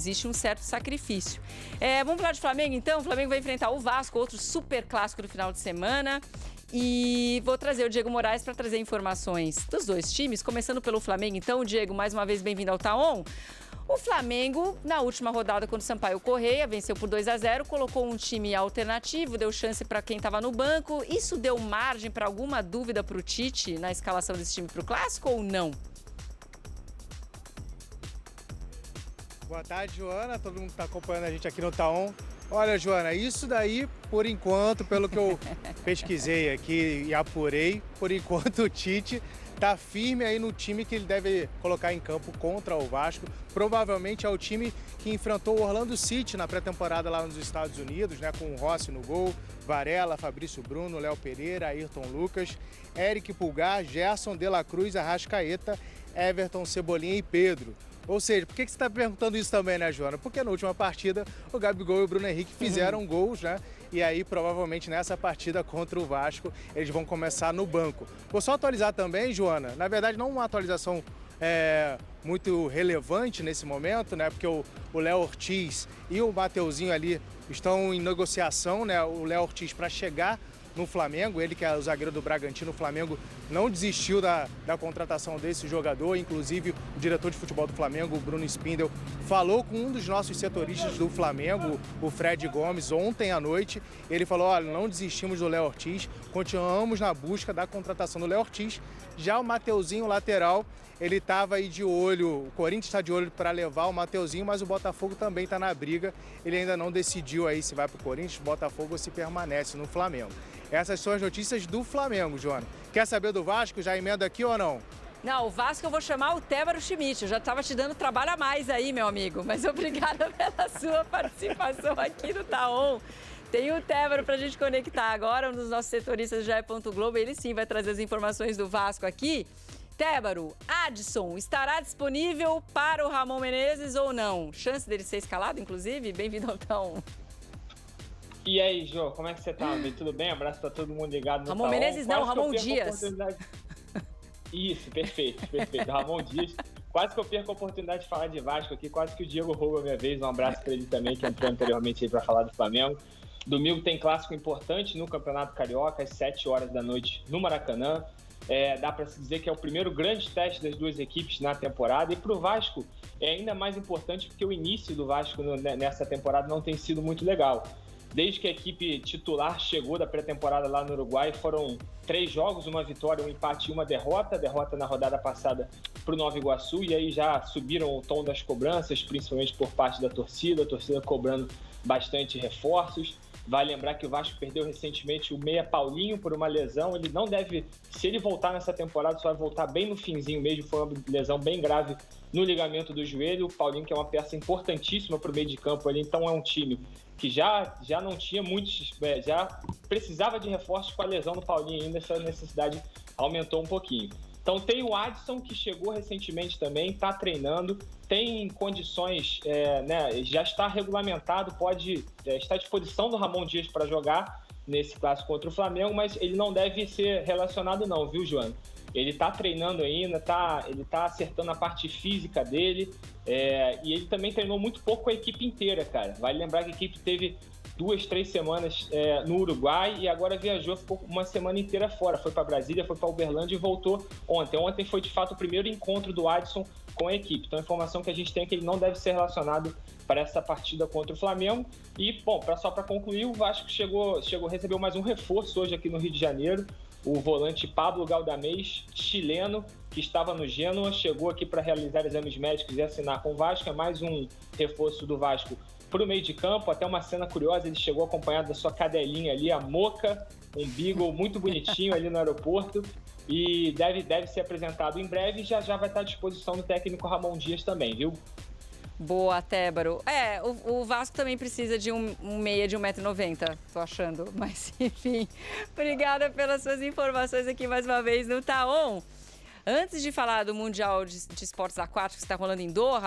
existe um certo sacrifício. Vamos falar de Flamengo, então? O Flamengo vai enfrentar o Vasco, outro super clássico do final de semana. E vou trazer o Diego Moraes para trazer informações dos dois times, começando pelo Flamengo. Então, Diego, mais uma vez, bem-vindo ao Taon. O Flamengo, na última rodada contra o Sampaio Corrêa, venceu por 2-0, colocou um time alternativo, deu chance para quem estava no banco. Isso deu margem para alguma dúvida para o Tite na escalação desse time para o Clássico ou não? Boa tarde, Joana. Todo mundo que está acompanhando a gente aqui no Taon. Olha, Joana, isso daí, por enquanto, pelo que eu pesquisei aqui e apurei, por enquanto o Tite está firme aí no time que ele deve colocar em campo contra o Vasco. Provavelmente é o time que enfrentou o Orlando City na pré-temporada lá nos Estados Unidos, né? Com o Rossi no gol, Varela, Fabrício Bruno, Léo Pereira, Ayrton Lucas, Eric Pulgar, Gerson, De La Cruz, Arrascaeta, Everton, Cebolinha e Pedro. Ou seja, por que você está perguntando isso também, né, Joana? Porque na última partida o Gabigol e o Bruno Henrique fizeram gols, né? E aí, provavelmente, nessa partida contra o Vasco, eles vão começar no banco. Vou só atualizar também, Joana. Na verdade, não uma atualização muito relevante nesse momento, né? Porque o Léo Ortiz e o Mateuzinho ali estão em negociação, né? O Léo Ortiz para chegar no Flamengo, ele que é o zagueiro do Bragantino, o Flamengo não desistiu da contratação desse jogador, inclusive o diretor de futebol do Flamengo, o Bruno Spindel, falou com um dos nossos setoristas do Flamengo, o Fred Gomes, ontem à noite. Ele falou, olha, não desistimos do Léo Ortiz, continuamos na busca da contratação do Léo Ortiz. Já o Mateuzinho, lateral, ele estava aí de olho, o Corinthians está de olho para levar o Mateuzinho, mas o Botafogo também está na briga. Ele ainda não decidiu aí se vai para o Corinthians, Botafogo ou se permanece no Flamengo. Essas são as notícias do Flamengo, Joana. Quer saber do Vasco? Já emenda aqui ou não? Não, o Vasco eu vou chamar o Tébaro Schmidt. Eu já estava te dando trabalho a mais aí, meu amigo. Mas obrigada pela sua participação aqui no Taon. Tem o Tébaro para a gente conectar agora, um dos nossos setoristas do GE. Globo. Ele sim vai trazer as informações do Vasco aqui. Tébaro, Adson estará disponível para o Ramon Menezes ou não? Chance dele ser escalado, inclusive? Bem-vindo ao Taon. E aí, Jô, como é que você tá? Tudo bem? Abraço pra todo mundo ligado no Ramon Menezes não, Ramon Dias. Isso, perfeito. Ramon Dias. Quase que eu perco a oportunidade de falar de Vasco aqui, quase que o Diego rouba a minha vez. Um abraço pra ele também, que entrou anteriormente aí pra falar do Flamengo. Domingo tem clássico importante no Campeonato Carioca, às 7 horas da noite no Maracanã. Dá para se dizer que é o primeiro grande teste das duas equipes na temporada. E pro Vasco é ainda mais importante porque o início do Vasco nessa temporada não tem sido muito legal. Desde que a equipe titular chegou da pré-temporada lá no Uruguai, foram 3 jogos, uma vitória, um empate e uma derrota. Derrota na rodada passada para o Nova Iguaçu, e aí já subiram o tom das cobranças, principalmente por parte da torcida, a torcida cobrando bastante reforços. Vale lembrar que o Vasco perdeu recentemente o meia Paulinho por uma lesão. Ele não deve, se ele voltar nessa temporada, só vai voltar bem no finzinho mesmo. Foi uma lesão bem grave no ligamento do joelho. O Paulinho, que é uma peça importantíssima para o meio de campo ali, então é um time que já não tinha muitos, já precisava de reforços com a lesão do Paulinho ainda, essa necessidade aumentou um pouquinho. Então tem o Adson, que chegou recentemente também, está treinando, tem condições, já está regulamentado, pode estar à disposição do Ramon Dias para jogar nesse clássico contra o Flamengo, mas ele não deve ser relacionado não, viu, Joana? Ele está treinando ainda, ele está acertando a parte física dele, e ele também treinou muito pouco com a equipe inteira, cara. Vale lembrar que a equipe teve 2, 3 semanas no Uruguai e agora viajou, ficou uma semana inteira fora. Foi para Brasília, foi para Uberlândia e voltou ontem. Ontem foi, de fato, o primeiro encontro do Adson com a equipe. Então, a informação que a gente tem é que ele não deve ser relacionado para essa partida contra o Flamengo. E, bom, só para concluir, o Vasco recebeu mais um reforço hoje aqui no Rio de Janeiro. O volante Pablo Galdamez, chileno, que estava no Genoa, chegou aqui para realizar exames médicos e assinar com o Vasco. É mais um reforço do Vasco para o meio de campo. Até uma cena curiosa, ele chegou acompanhado da sua cadelinha ali, a Moca, um beagle muito bonitinho ali no aeroporto. E deve ser apresentado em breve e já vai estar à disposição do técnico Ramon Dias também, viu? Boa, Tébaro. O Vasco também precisa de um meia de 1,90 m, tô achando. Mas, enfim, obrigada pelas suas informações aqui mais uma vez no Taon. Antes de falar do Mundial de Esportes Aquáticos que está rolando em Doha,